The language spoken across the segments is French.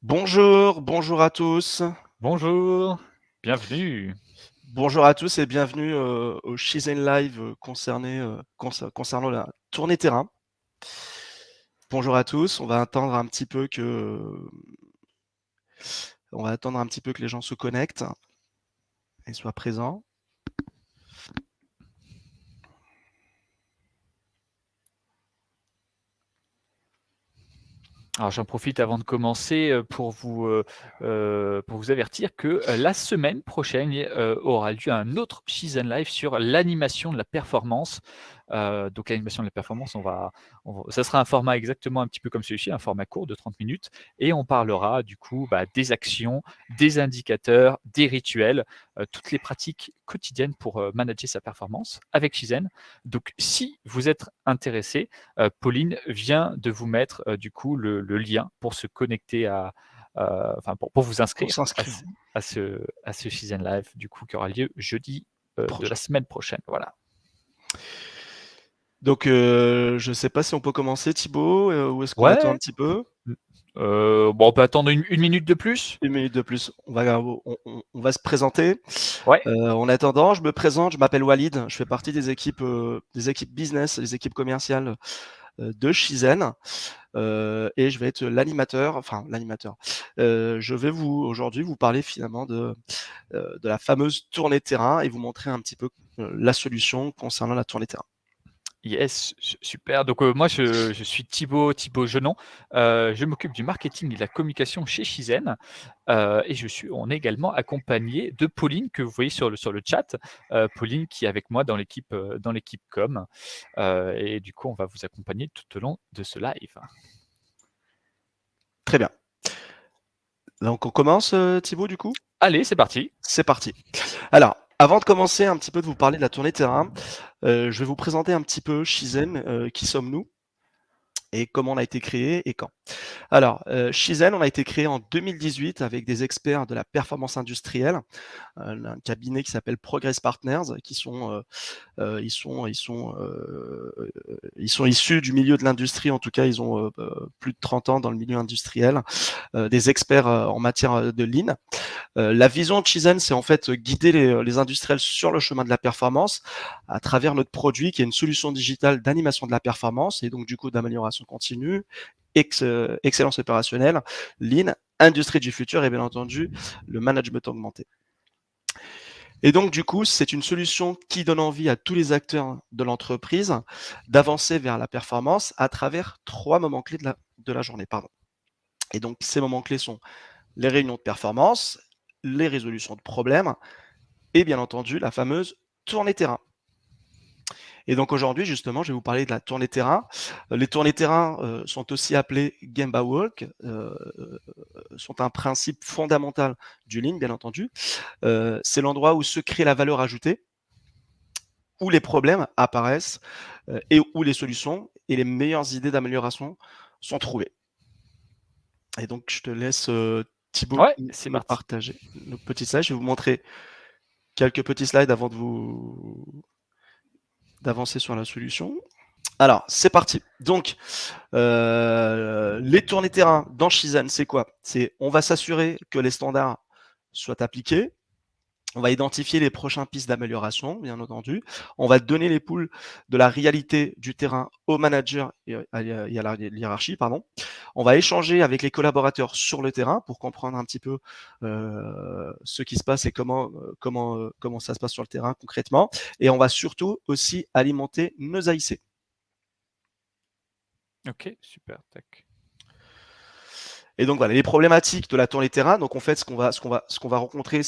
Bonjour à tous. Bonjour, bienvenue. Bonjour à tous et bienvenue, au Shizen Live, concernant la tournée terrain. Bonjour à tous, on va attendre un petit peu que les gens se connectent et soient présents. Alors j'en profite avant de commencer, pour vous avertir que, la semaine prochaine, aura lieu un autre Shizen Live sur l'animation de la performance. Donc l'animation de la performance, ça sera un format exactement un petit peu comme celui-ci, un format court de 30 minutes et on parlera du coup, des actions, des indicateurs, des rituels, toutes les pratiques quotidiennes pour, manager sa performance avec Shizen. Donc si vous êtes intéressé, Pauline vient de vous mettre du coup le lien pour se connecter pour vous Pour inscrire s'inscrire à ce Shizen Live du coup qui aura lieu jeudi de la prochain. semaine prochaine. Voilà. Donc, je sais pas si on peut commencer Thibaut, ou est-ce qu'on attend un Ouais. petit peu? Bon, on peut attendre une minute de plus. 1 minute de plus. On va se présenter. Ouais. En attendant, je me présente, je m'appelle Walid, je fais partie des équipes business, des équipes commerciales, de Shizen. Et je vais être l'animateur. Je vais aujourd'hui vous parler finalement de la fameuse tournée terrain et vous montrer un petit peu, la solution concernant la tournée terrain. Yes, super. Donc, moi, je suis Thibaut Genon. Je m'occupe du marketing et de la communication chez Shizen, et on est également accompagné de Pauline que vous voyez sur le chat. Pauline qui est avec moi dans l'équipe com, et du coup, on va vous accompagner tout au long de ce live. Très bien. Donc on commence, Thibaut, du coup? Allez, c'est parti. C'est parti. Alors, avant de commencer un petit peu de vous parler de la tournée terrain, je vais vous présenter un petit peu Shizen, qui sommes-nous et comment on a été créé et quand. Alors, Shizen, on a été créé en 2018 avec des experts de la performance industrielle, un cabinet qui s'appelle Progress Partners, qui sont, ils sont issus du milieu de l'industrie. En tout cas, ils ont, plus de 30 ans dans le milieu industriel, des experts, en matière, de lean. La vision de Shizen, c'est en fait guider les industriels sur le chemin de la performance à travers notre produit qui est une solution digitale d'animation de la performance et donc du coup d'amélioration continue, excellence opérationnelle, lean, industrie du futur et bien entendu le management augmenté. Et donc du coup, c'est une solution qui donne envie à tous les acteurs de l'entreprise d'avancer vers la performance à travers 3 moments clés de la journée. Pardon. Et donc ces moments clés sont les réunions de performance, les résolutions de problèmes et bien entendu la fameuse tournée terrain. Et donc aujourd'hui, justement, je vais vous parler de la tournée terrain. Les tournées terrain sont aussi appelées Gemba Walk, sont un principe fondamental du Lean, bien entendu. C'est l'endroit où se crée la valeur ajoutée, où les problèmes apparaissent et où les solutions et les meilleures idées d'amélioration sont trouvées. Et donc, je te laisse, Thibaut, Ouais, c'est nous parti. partager nos petits slides. Je vais vous montrer quelques petits slides avant d'avancer sur la solution. Alors, c'est parti. Donc, les tournées terrain dans Shizen, c'est quoi? On va s'assurer que les standards soient appliqués. On va identifier les prochaines pistes d'amélioration, bien entendu. On va donner les poules de la réalité du terrain au manager et à la hiérarchie, pardon. On va échanger avec les collaborateurs sur le terrain pour comprendre un petit peu ce qui se passe et comment ça se passe sur le terrain concrètement. Et on va surtout aussi alimenter nos AIC. OK, super, tac. Et donc voilà, les problématiques de la tournée terrain. Donc en fait, ce qu'on va rencontrer,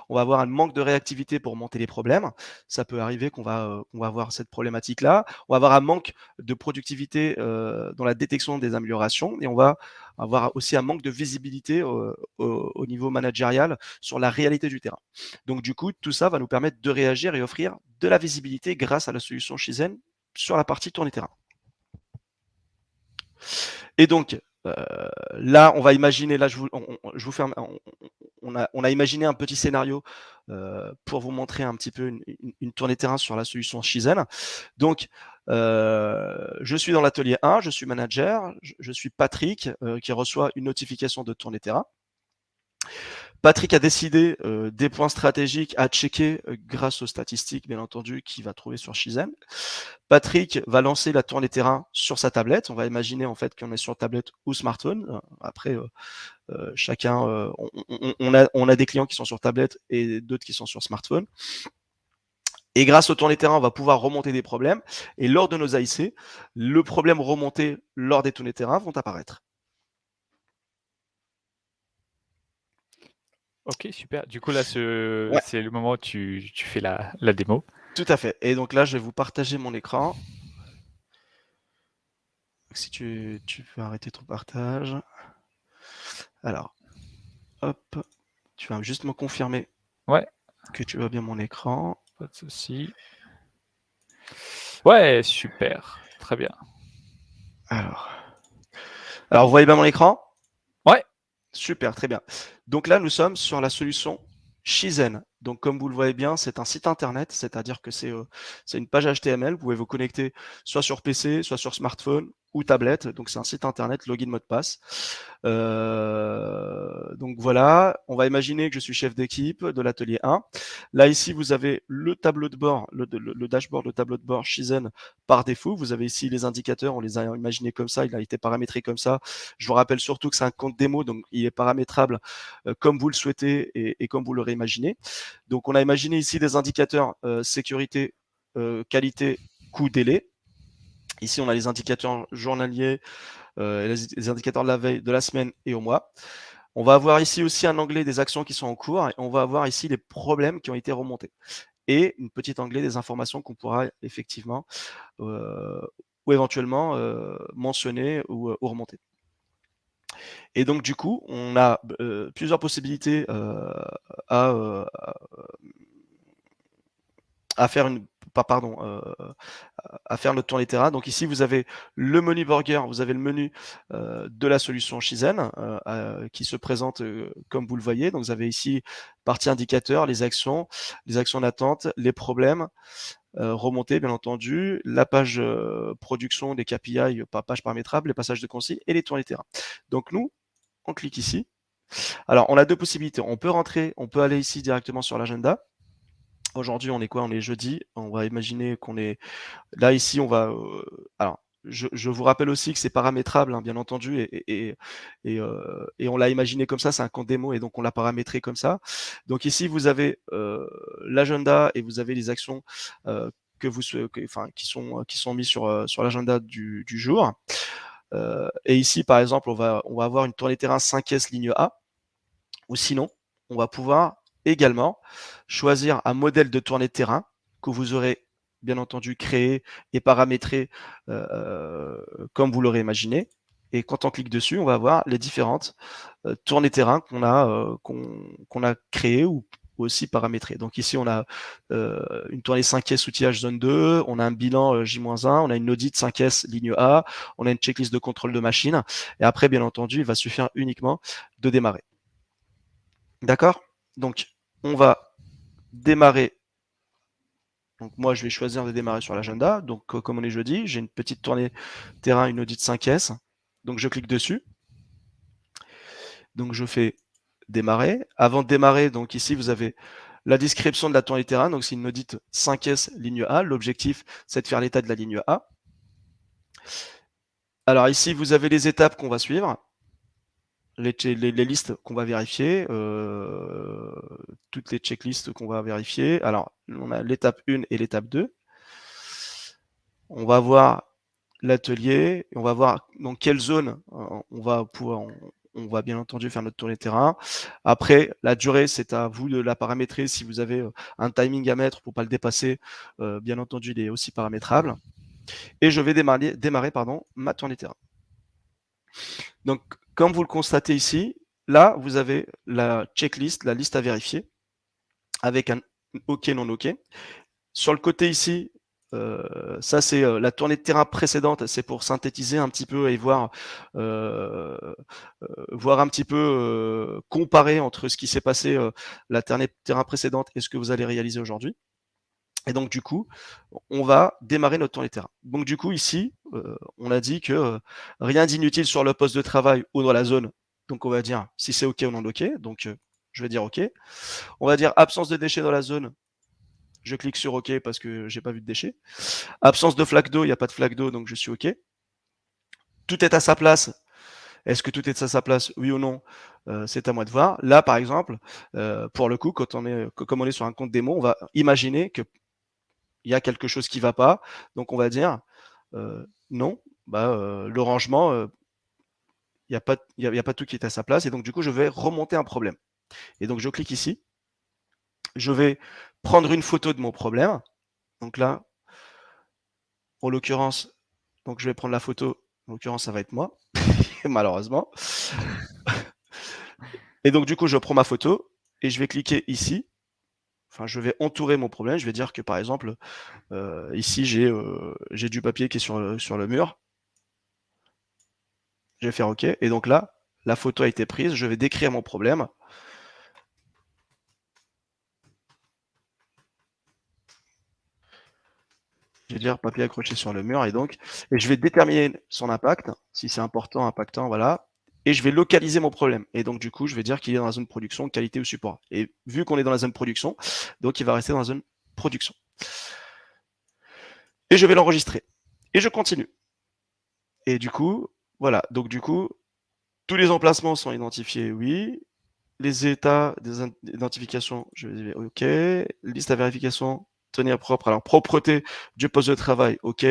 on va avoir un manque de réactivité pour monter les problèmes. Ça peut arriver qu'on va avoir cette problématique-là. On va avoir un manque de productivité dans la détection des améliorations et on va avoir aussi un manque de visibilité au niveau managérial sur la réalité du terrain. Donc du coup, tout ça va nous permettre de réagir et offrir de la visibilité grâce à la solution Shizen sur la partie tournée terrain. Et donc, là, on va imaginer, là, je vous fais on a imaginé un petit scénario pour vous montrer un petit peu une tournée terrain sur la solution Shizen. Donc, Je suis dans l'atelier 1, je suis manager, je suis Patrick qui reçoit une notification de tourner terrain. Patrick a décidé des points stratégiques à checker grâce aux statistiques, bien entendu, qu'il va trouver sur Shizen. Patrick va lancer la tournée terrain sur sa tablette. On va imaginer en fait qu'on est sur tablette ou smartphone. Après, chacun, on a des clients qui sont sur tablette et d'autres qui sont sur smartphone. Et grâce au tournée terrain, on va pouvoir remonter des problèmes. Et lors de nos AIC, le problème remonté lors des tournées terrain vont apparaître. Ok, super. Du coup, là, c'est le moment où tu fais la démo. Tout à fait. Et donc là, je vais vous partager mon écran. Si tu peux arrêter ton partage. Alors, hop, tu vas juste me confirmer que tu vois bien mon écran. Pas de souci. Ouais, super. Très bien. Alors, vous voyez bien mon écran? Ouais. Super, très bien. Donc là, nous sommes sur la solution Shizen. Donc, comme vous le voyez bien, c'est un site internet, c'est-à-dire que c'est une page HTML. Vous pouvez vous connecter soit sur PC, soit sur smartphone ou tablette. Donc, c'est un site internet, login, mot de passe. Donc voilà, on va imaginer que je suis chef d'équipe de l'atelier 1. Là, ici, vous avez le tableau de bord, le dashboard, le tableau de bord Shizen par défaut. Vous avez ici les indicateurs, on les a imaginés comme ça, il a été paramétré comme ça. Je vous rappelle surtout que c'est un compte démo, donc il est paramétrable comme vous le souhaitez et comme vous l'aurez imaginé. Donc, on a imaginé ici des indicateurs sécurité, qualité, coût, délai. Ici, on a les indicateurs journaliers, les indicateurs de la veille, de la semaine et au mois. On va avoir ici aussi un onglet des actions qui sont en cours et on va avoir ici les problèmes qui ont été remontés et une petite onglet des informations qu'on pourra effectivement ou éventuellement mentionner ou remonter. Et donc du coup, on a plusieurs possibilités à faire une à faire notre tournée terrain. Donc ici, vous avez le menu burger, vous avez le menu de la solution Shizen qui se présente comme vous le voyez. Donc vous avez ici partie indicateur, les actions d'attente, les problèmes remontés bien entendu, la page production des KPI, page paramétrable, les passages de consignes et les tournées terrain. Donc nous, on clique ici. Alors on a deux possibilités. On peut aller ici directement sur l'agenda. Aujourd'hui, on est quoi? On est jeudi. On va imaginer qu'on est là ici. On va alors je vous rappelle aussi que c'est paramétrable, hein, bien entendu, et on l'a imaginé comme ça. C'est un compte démo et donc on l'a paramétré comme ça. Donc ici, vous avez l'agenda et vous avez les actions que vous, qui sont mis sur l'agenda du jour. Et ici, par exemple, on va avoir une tournée terrain 5S ligne A. Ou sinon, on va pouvoir également choisir un modèle de tournée de terrain que vous aurez bien entendu créé et paramétré comme vous l'aurez imaginé. Et quand on clique dessus, on va voir les différentes tournées terrain qu'on a créées ou aussi paramétrées. Donc ici, on a une tournée 5S outillage zone 2, on a un bilan J-1, on a une audit 5S ligne A, on a une checklist de contrôle de machine. Et après, bien entendu, il va suffire uniquement de démarrer. D'accord? Donc, on va démarrer. Donc, moi, je vais choisir de démarrer sur l'agenda. Donc, comme on est jeudi, j'ai une petite tournée terrain, une audit 5S. Donc, je clique dessus. Donc, je fais démarrer. Avant de démarrer, donc ici, vous avez la description de la tournée terrain. Donc, c'est une audit 5S ligne A. L'objectif, c'est de faire l'état de la ligne A. Alors, ici, vous avez les étapes qu'on va suivre. Les listes qu'on va vérifier, toutes les checklists qu'on va vérifier. Alors, on a l'étape 1 et l'étape 2. On va voir l'atelier, et on va voir dans quelle zone on va bien entendu faire notre tournée terrain. Après, la durée, c'est à vous de la paramétrer. Si vous avez un timing à mettre pour pas le dépasser, bien entendu, il est aussi paramétrable. Et je vais démarrer ma tournée terrain. Donc, comme vous le constatez ici, là, vous avez la checklist, la liste à vérifier, avec un OK, non OK. Sur le côté ici, ça c'est la tournée de terrain précédente, c'est pour synthétiser un petit peu et voir un petit peu, comparer entre ce qui s'est passé la tournée de terrain précédente et ce que vous allez réaliser aujourd'hui. Et donc du coup, on va démarrer notre tournée terrain. Donc du coup ici, on a dit que rien d'inutile sur le poste de travail ou dans la zone. Donc on va dire si c'est OK ou non OK. Donc je vais dire OK. On va dire absence de déchets dans la zone. Je clique sur OK parce que j'ai pas vu de déchets. Absence de flaque d'eau, il n'y a pas de flaque d'eau, donc je suis OK. Tout est à sa place. Est-ce que tout est à sa place? Oui ou non? C'est à moi de voir. Là, par exemple, pour le coup, comme on est sur un compte démo, on va imaginer qu'il y a quelque chose qui ne va pas. Donc, on va dire non, le rangement, il n'y a, pas, y a pas tout qui est à sa place. Et donc, du coup, je vais remonter un problème. Et donc, je clique ici. Je vais prendre une photo de mon problème. Donc là, en l'occurrence, donc je vais prendre la photo. En l'occurrence, ça va être moi, malheureusement. Et donc, du coup, je prends ma photo et je vais cliquer ici. Enfin, je vais entourer mon problème. Je vais dire que, par exemple, ici, j'ai du papier qui est sur le mur. Je vais faire OK. Et donc là, la photo a été prise. Je vais décrire mon problème. Je vais dire papier accroché sur le mur. Et je vais déterminer son impact, si c'est important, impactant, voilà. Et je vais localiser mon problème. Et donc, du coup, je vais dire qu'il est dans la zone production, qualité ou support. Et vu qu'on est dans la zone production, donc il va rester dans la zone production. Et je vais l'enregistrer. Et je continue. Et du coup, voilà. Donc, du coup, tous les emplacements sont identifiés, oui. Les états des identifications, je vais dire OK. Liste à vérification, tenir propre. Alors, propreté du poste de travail, OK.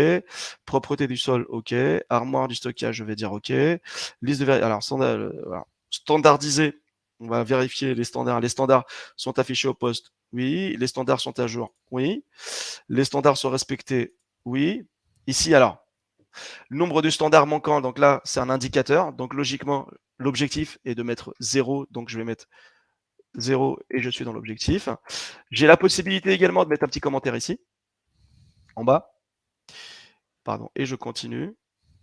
Propreté du sol, OK. Armoire du stockage, je vais dire OK. Liste de vérification. Alors, standardisé, on va vérifier les standards. Les standards sont affichés au poste, oui. Les standards sont à jour, oui. Les standards sont respectés, oui. Ici, alors, nombre de standards manquants, donc là, c'est un indicateur. Donc logiquement, l'objectif est de mettre 0. Donc je vais mettre 0 et je suis dans l'objectif. J'ai la possibilité également de mettre un petit commentaire ici, en bas. Pardon, et je continue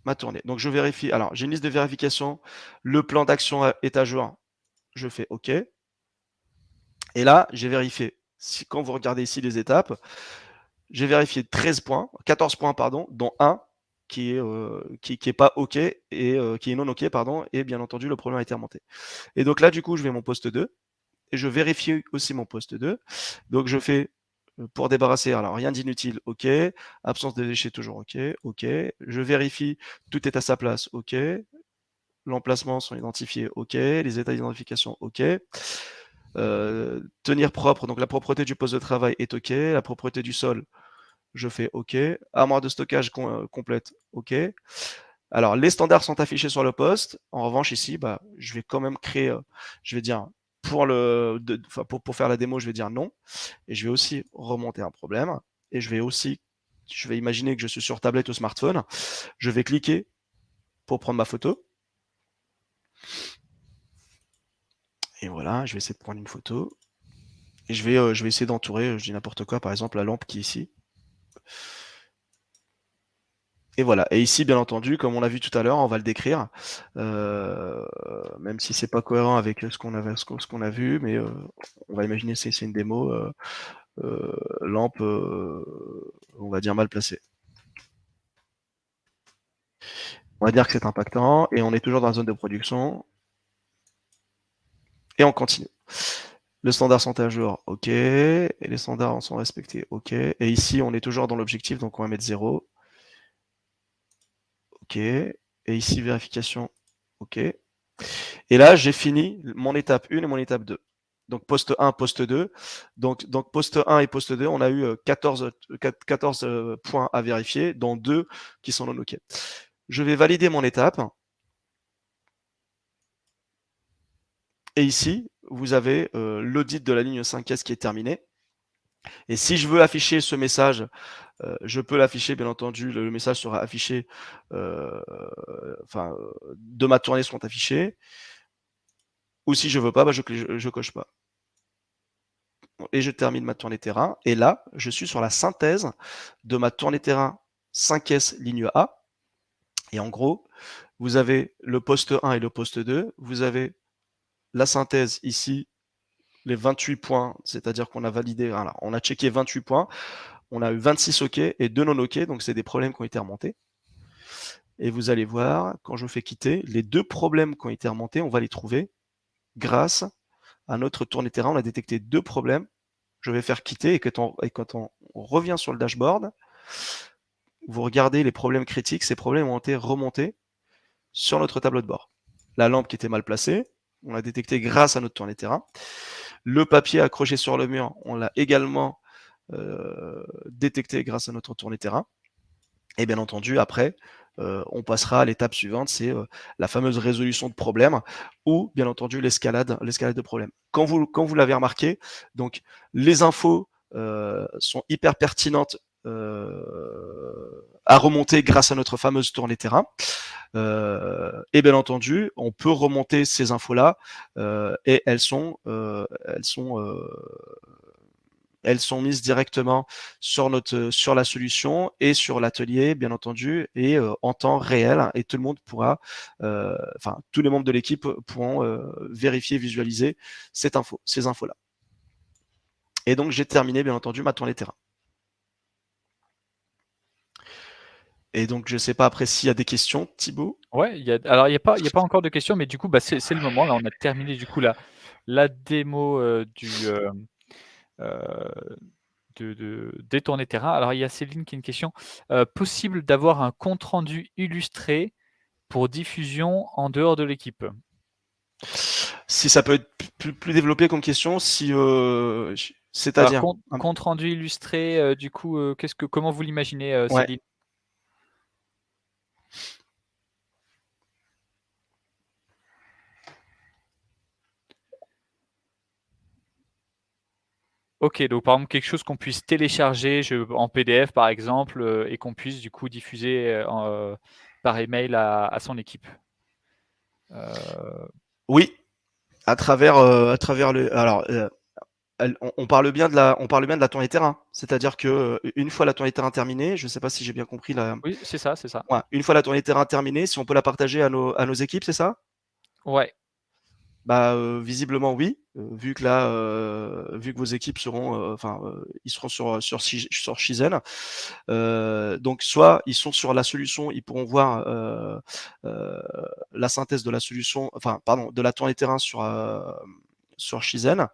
ma tournée. Donc je vérifie. Alors, j'ai une liste de vérification. Le plan d'action est à jour. Je fais OK. Et là, j'ai vérifié. Quand vous regardez ici les étapes, j'ai vérifié 13 points, 14 points, pardon, dont un qui est pas OK et qui est non OK, pardon, et bien entendu, le problème a été remonté. Et donc là, du coup, je vais à mon poste 2 et je vérifie aussi mon poste 2. Donc je fais pour débarrasser, alors rien d'inutile, OK. Absence de déchets, toujours OK. OK. Je vérifie, tout est à sa place, OK. L'emplacement sont identifiés, OK. Les états d'identification, OK. Tenir propre, donc la propreté du poste de travail est OK. La propreté du sol, je fais OK. Armoire de stockage complète, OK. Alors, les standards sont affichés sur le poste. En revanche, ici, je vais quand même créer, je vais dire, pour faire la démo, je vais dire non. Et je vais aussi remonter un problème. Et je vais imaginer que je suis sur tablette ou smartphone. Je vais cliquer pour prendre ma photo. Et voilà, je vais essayer de prendre une photo. Et je vais essayer d'entourer, je dis n'importe quoi, par exemple, la lampe qui est ici. Et voilà. Et ici, bien entendu, comme on l'a vu tout à l'heure, on va le décrire, même si c'est pas cohérent avec ce qu'on a vu, mais on va imaginer que c'est une démo, lampe, on va dire mal placée. On va dire que c'est impactant et on est toujours dans la zone de production. Et on continue. Les standards sont à jour, OK. Et les standards sont respectés, OK. Et ici, on est toujours dans l'objectif, donc on va mettre 0. OK. Et ici, vérification, OK. Et là, j'ai fini mon étape 1 et mon étape 2. Donc poste 1, poste 2. Donc poste 1 et poste 2, on a eu 14 points à vérifier, dont 2 qui sont non OK. Je vais valider mon étape. Et ici, vous avez l'audit de la ligne 5S qui est terminé. Et si je veux afficher ce message, je peux l'afficher, bien entendu, le message sera affiché, de ma tournée seront affichés. Ou si je veux pas, je coche pas. Et je termine ma tournée terrain. Et là, je suis sur la synthèse de ma tournée terrain 5S ligne A. Et en gros, vous avez le poste 1 et le poste 2. Vous avez la synthèse ici, les 28 points, c'est-à-dire qu'on a validé, voilà, on a checké 28 points. on a eu 26 OK et 2 non OK, donc c'est des problèmes qui ont été remontés. Et vous allez voir, quand je fais quitter, les 2 problèmes qui ont été remontés, on va les trouver grâce à notre tournée terrain. On a détecté 2 problèmes. Je vais faire quitter et quand on revient sur le dashboard, vous regardez les problèmes critiques, ces problèmes ont été remontés sur notre tableau de bord. La lampe qui était mal placée, on l'a détecté grâce à notre tournée terrain. Le papier accroché sur le mur, on l'a également détecté grâce à notre tournée terrain. Et bien entendu, après, on passera à l'étape suivante, c'est la fameuse résolution de problèmes ou bien entendu l'escalade de problèmes. Quand vous l'avez remarqué, donc les infos sont hyper pertinentes à remonter grâce à notre fameuse tournée terrain. Et bien entendu, on peut remonter ces infos-là et elles sont mises directement sur la solution et sur l'atelier, bien entendu, et en temps réel. Et tout le monde pourra, tous les membres de l'équipe pourront vérifier, visualiser ces infos-là. Et donc, j'ai terminé, bien entendu, ma tournée terrain. Et donc, je ne sais pas après s'il y a des questions, Thibaut. Ouais, il n'y a pas encore de questions, mais du coup, c'est le moment. Là, on a terminé du coup la démo des tournées terrain. Alors, il y a Céline qui a une question. Possible d'avoir un compte rendu illustré pour diffusion en dehors de l'équipe? Si ça peut être plus développé comme question, Alors, c'est-à-dire compte rendu illustré, du coup, comment vous l'imaginez, ouais. Céline? OK, donc par exemple quelque chose qu'on puisse télécharger en PDF par exemple, et qu'on puisse du coup diffuser, par email à son équipe. Oui, à travers le. Alors, on parle bien de la tournée terrain. C'est-à-dire que une fois la tournée terrain terminée, je ne sais pas si j'ai bien compris la. Oui, c'est ça, c'est ça. Ouais, une fois la tournée terrain terminée, si on peut la partager à nos équipes, c'est ça? Ouais. Bah, visiblement oui, vu que là, vu que vos équipes seront, ils seront sur Shizen. Donc soit ils sont sur la solution, ils pourront voir, la synthèse de la solution, enfin pardon, de la tournée terrain sur Shizen.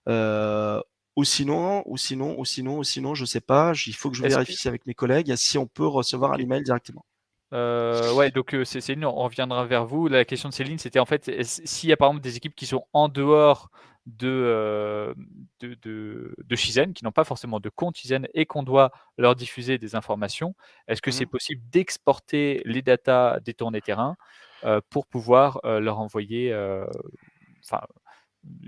Ou sinon, je sais pas, il faut que je Est-ce que vérifie avec mes collègues si on peut recevoir un OK. email directement. Ouais, donc c'est Céline, on reviendra vers vous. La question de Céline, c'était en fait, s'il y a par exemple des équipes qui sont en dehors de Shizen, qui n'ont pas forcément de compte Shizen et qu'on doit leur diffuser des informations, est-ce que c'est Mmh. possible d'exporter les datas des tournées terrain, pour pouvoir, leur envoyer, enfin,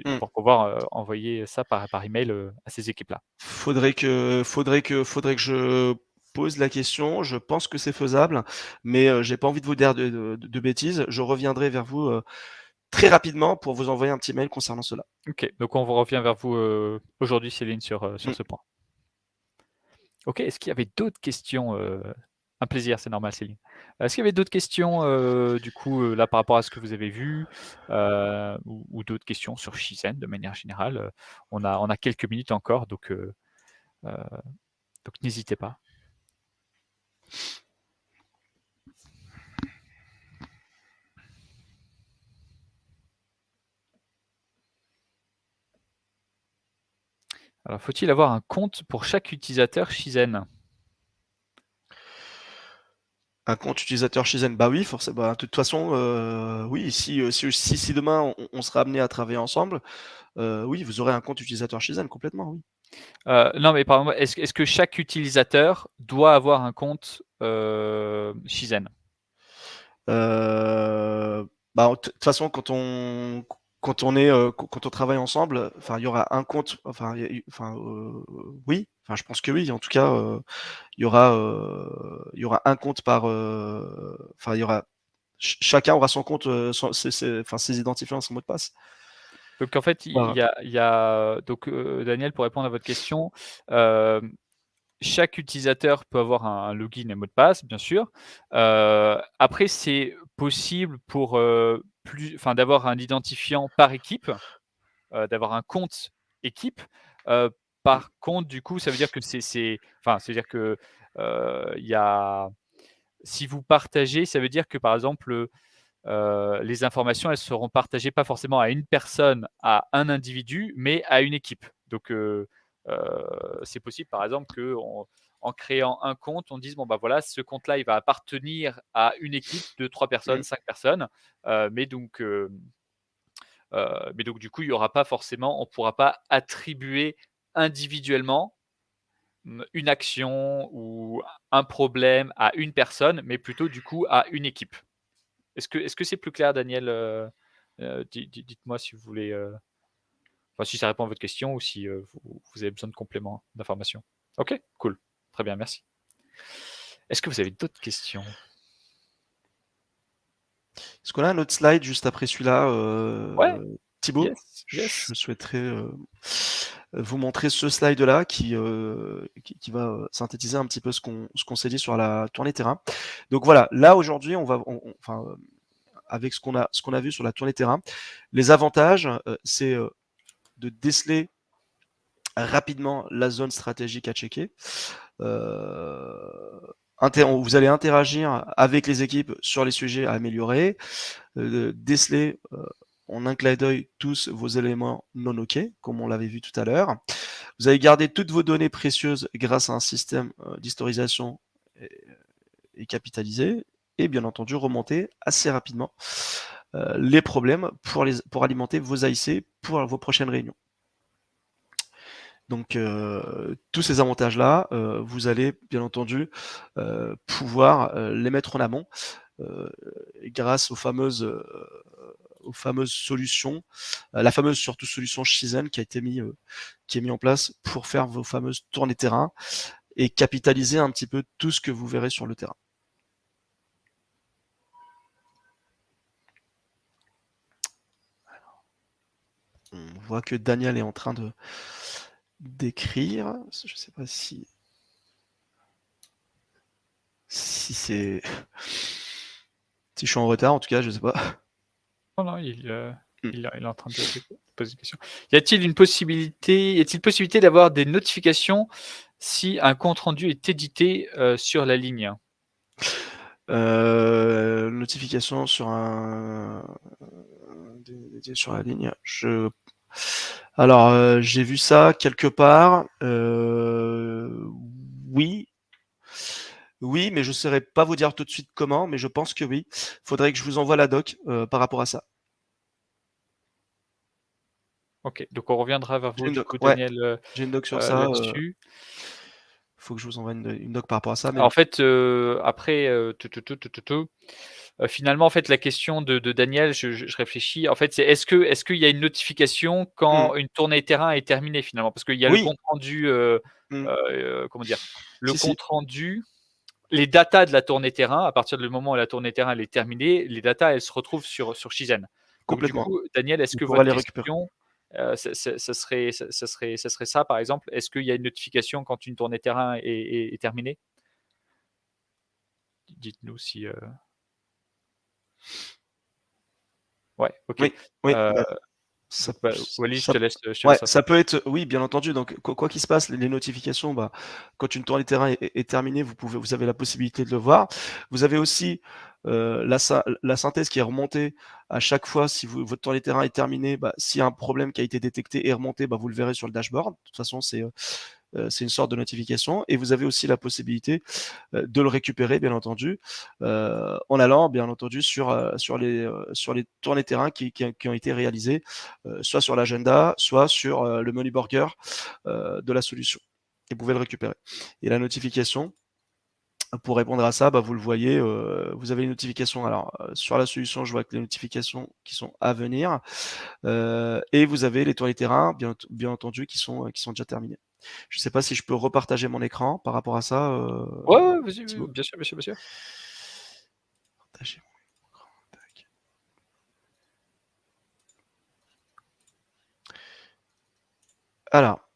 Mmh. pour pouvoir, envoyer ça par email, à ces équipes-là? Faudrait que je pose la question. Je pense que c'est faisable, mais j'ai pas envie de vous dire de bêtises. Je reviendrai vers vous, très rapidement pour vous envoyer un petit mail concernant cela. OK, donc on revient vers vous, aujourd'hui Céline sur Mmh. ce point. OK, est-ce qu'il y avait d'autres questions, un plaisir, c'est normal Céline. Est-ce qu'il y avait d'autres questions, du coup, là par rapport à ce que vous avez vu, ou d'autres questions sur Shizen de manière générale? On a quelques minutes encore heu, donc n'hésitez pas. Alors faut-il avoir un compte pour chaque utilisateur Shizen? Un compte utilisateur Shizen, bah oui, forcément. Bah, de toute façon, oui, si demain on sera amené à travailler ensemble, oui, vous aurez un compte utilisateur Shizen complètement, oui. Non mais par exemple, est-ce que chaque utilisateur doit avoir un compte, Shizen? Bah, de toute façon, quand on travaille ensemble, enfin, il y aura un compte, enfin, oui, enfin, je pense que oui. En tout cas, il y aura un compte par, enfin, il y aura chacun aura son compte, ses identifiants, son mot de passe. Donc en fait, Voilà. il y a donc Daniel, pour répondre à votre question, hem, chaque utilisateur peut avoir un login et mot de passe, bien sûr. Après, c'est possible pour, d'avoir un identifiant par équipe, d'avoir un compte équipe. Heu, Par contre, du coup, ça veut dire que enfin, c'est-à-dire que, il y a si vous partagez, ça veut dire que, par exemple, les informations, elles seront partagées pas forcément à une personne, à un individu, mais à une équipe. Donc, c'est possible, par exemple, qu'en en créant un compte, on dise: «Bon, bah, voilà, ce compte-là, il va appartenir à une équipe de 3 personnes, Mmh. 5 personnes». Mais donc, du coup, il y aura pas forcément on pourra pas attribuer individuellement, une action ou un problème à une personne, mais plutôt, du coup, à une équipe. Est-ce que c'est plus clair, Daniel? Dites-moi si vous voulez, enfin, si ça répond à votre question ou si, vous avez besoin de compléments d'informations. OK, cool. Très bien, merci. Est-ce que vous avez d'autres questions? Est-ce qu'on a un autre slide juste après celui-là, Ouais, Thibaut? yes, Je yes. souhaiterais, vous montrer ce slide-là qui va, synthétiser un petit peu ce qu'on s'est dit sur la tournée terrain. Donc voilà, là aujourd'hui enfin, avec ce qu'on a vu sur la tournée terrain, les avantages, c'est, de déceler rapidement la zone stratégique à checker. Vous allez interagir avec les équipes sur les sujets à améliorer, déceler en un clin d'œil tous vos éléments non OK, comme on l'avait vu tout à l'heure. Vous allez garder toutes vos données précieuses grâce à un système d'historisation et, et capitalisé, et bien entendu remonter assez rapidement les problèmes pour alimenter vos AIC pour vos prochaines réunions. Donc tous ces avantages-là, vous allez bien entendu pouvoir les mettre en amont grâce aux fameuses solutions, la fameuse surtout solution Shizen qui est mis en place pour faire vos fameuses tournées terrain et capitaliser un petit peu tout ce que vous verrez sur le terrain. On voit que Daniel est en train de d'écrire. Je ne sais pas si si je suis en retard, en tout cas, je sais pas. Non, non, Mm. il est en train de poser une question. Y a-t-il possibilité d'avoir des notifications si un compte rendu est édité, sur la ligne? Notification sur la ligne. Alors, j'ai vu ça quelque part. Oui, oui, mais je ne saurais pas vous dire tout de suite comment, mais je pense que oui. Faudrait que je vous envoie la doc par rapport à ça. OK, donc on reviendra vers J'ai vous une du doc, coup, ouais, Daniel, j'ai une doc sur ça. là-dessus. Faut que je vous envoie une doc par rapport à ça, mais En oui. fait, après, finalement, en fait, la question de Daniel, je réfléchis, en fait, c'est est-ce qu'il y a une notification Mm. quand une tournée terrain est terminée, finalement? Parce qu'il y a le Oui. compte rendu, Mm. comment dire? Le Si, si, compte rendu, les datas de la tournée terrain, à partir du moment où la tournée terrain elle est terminée, les datas, elles se retrouvent sur Shizen. Donc du complètement. coup, Daniel, est-ce On que pourra votre les récupérer. question, ça serait ça, par exemple? Est-ce qu'il y a une notification quand une tournée terrain est terminée? Dites-nous si, ouais, OK. Oui, oui, Heu, bah, ça, donc, bah, Walid, je ça, te laisse ouais, répondre. ça peut être, oui, bien entendu. Donc, quoi qu'il se passe, les notifications, bah, quand une tournée de terrain est terminée, vous avez la possibilité de le voir. Vous avez aussi la synthèse qui est remontée à chaque fois. Si votre tournée de terrain est terminée, bah, s'il y a un problème qui a été détecté et remonté, bah, vous le verrez sur le dashboard. De toute façon, c'est une sorte de notification. Et vous avez aussi la possibilité de le récupérer, bien entendu, en allant, bien entendu, sur les tournées terrain qui ont été réalisées, soit sur l'agenda, soit sur le menu burger de la solution. Et vous pouvez le récupérer. Et la notification, pour répondre à ça, bah, vous le voyez, vous avez une notification. Alors, sur la solution, je vois que les notifications qui sont à venir, et vous avez les tournées terrain, bien entendu, qui sont déjà terminées. Je ne sais pas si je peux repartager mon écran par rapport à ça, Ouais, ouais, vas-y, oui, Thibaut. bien sûr, bien sûr, bien sûr. Partager mon écran, tac. Alors,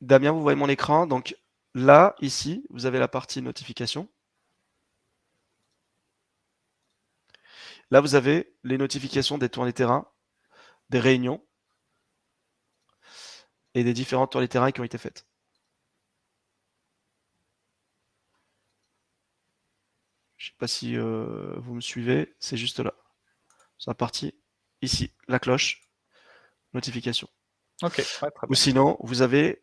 Damien, vous voyez mon écran. Donc là, ici, vous avez la partie notification. Là, vous avez les notifications des tournées terrain, des réunions. et des différentes tours des terrains qui ont été faites. Je ne sais pas si vous me suivez, c'est juste là. C'est la partie ici, la cloche, notification. Ok, ouais, très Ou bien. sinon, vous avez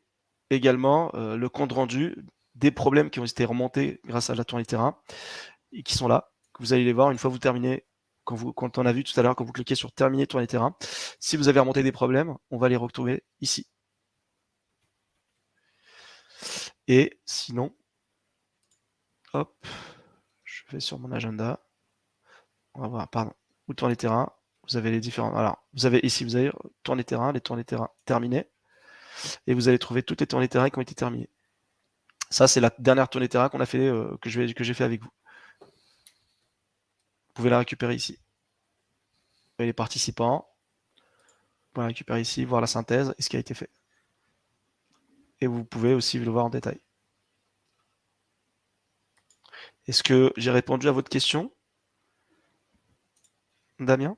également le compte rendu des problèmes qui ont été remontés grâce à la tournée terrain et qui sont là, que vous allez les voir une fois vous terminez. Quand on a vu tout à l'heure, quand vous cliquez sur terminer tournée terrain, si vous avez remonté des problèmes, on va les retrouver ici. Et sinon, hop, je vais sur mon agenda. On va voir, pardon, où tournée terrain. Vous avez les différents. Alors, vous avez ici, vous avez tournée terrain, les tournées terrain terminées. Et vous allez trouver toutes les tournées terrain qui ont été terminées. Ça, c'est la dernière tournée terrain qu'on a fait, que j'ai fait avec vous. Vous pouvez la récupérer ici. Vous avez les participants. Vous pouvez la récupérer ici, voir la synthèse et ce qui a été fait. Et vous pouvez aussi le voir en détail. Est-ce que j'ai répondu à votre question, Damien?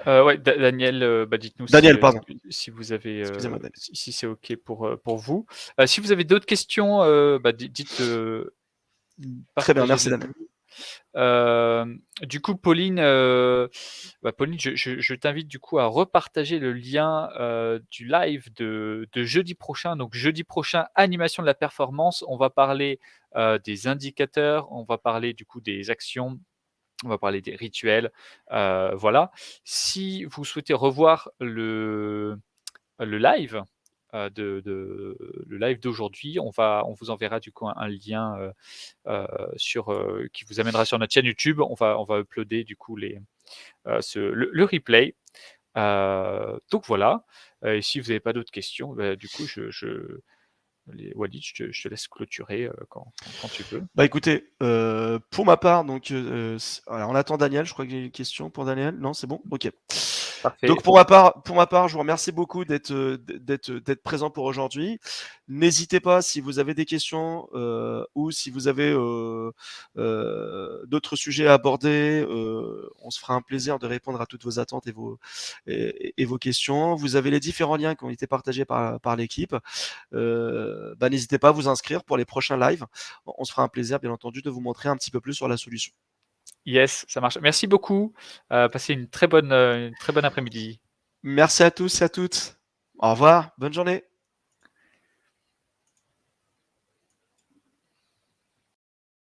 Ouais, Daniel, dites-nous Daniel, pardon. si vous avez, Excusez-moi, Daniel. si c'est OK pour vous. Si vous avez d'autres questions, dites, Très bien, partagez-les merci Daniel. Du coup, Pauline, Pauline, je t'invite du coup à repartager le lien du live de jeudi prochain. Donc jeudi prochain, animation de la performance. On va parler des indicateurs, on va parler du coup des actions, on va parler des rituels. Voilà. Si vous souhaitez revoir le live, le live d'aujourd'hui, on vous enverra du coup un lien qui vous amènera sur notre chaîne YouTube. On va uploader du coup le replay. Donc voilà. Et si vous n'avez pas d'autres questions, du coup, Walid, je te laisse clôturer quand tu veux. Bah écoutez, pour ma part, donc, alors on attend Daniel, je crois que j'ai une question pour Daniel. Non, c'est bon? Ok. Parfait. Donc pour ma part, je vous remercie beaucoup d'être présent pour aujourd'hui. N'hésitez pas si vous avez des questions ou si vous avez d'autres sujets à aborder, on se fera un plaisir de répondre à toutes vos attentes et vos questions. Vous avez les différents liens qui ont été partagés par l'équipe. N'hésitez pas à vous inscrire pour les prochains lives. On se fera un plaisir, bien entendu, de vous montrer un petit peu plus sur la solution. Yes, ça marche. Merci beaucoup. Passez une très bonne après-midi. Merci à tous et à toutes. Au revoir, bonne journée.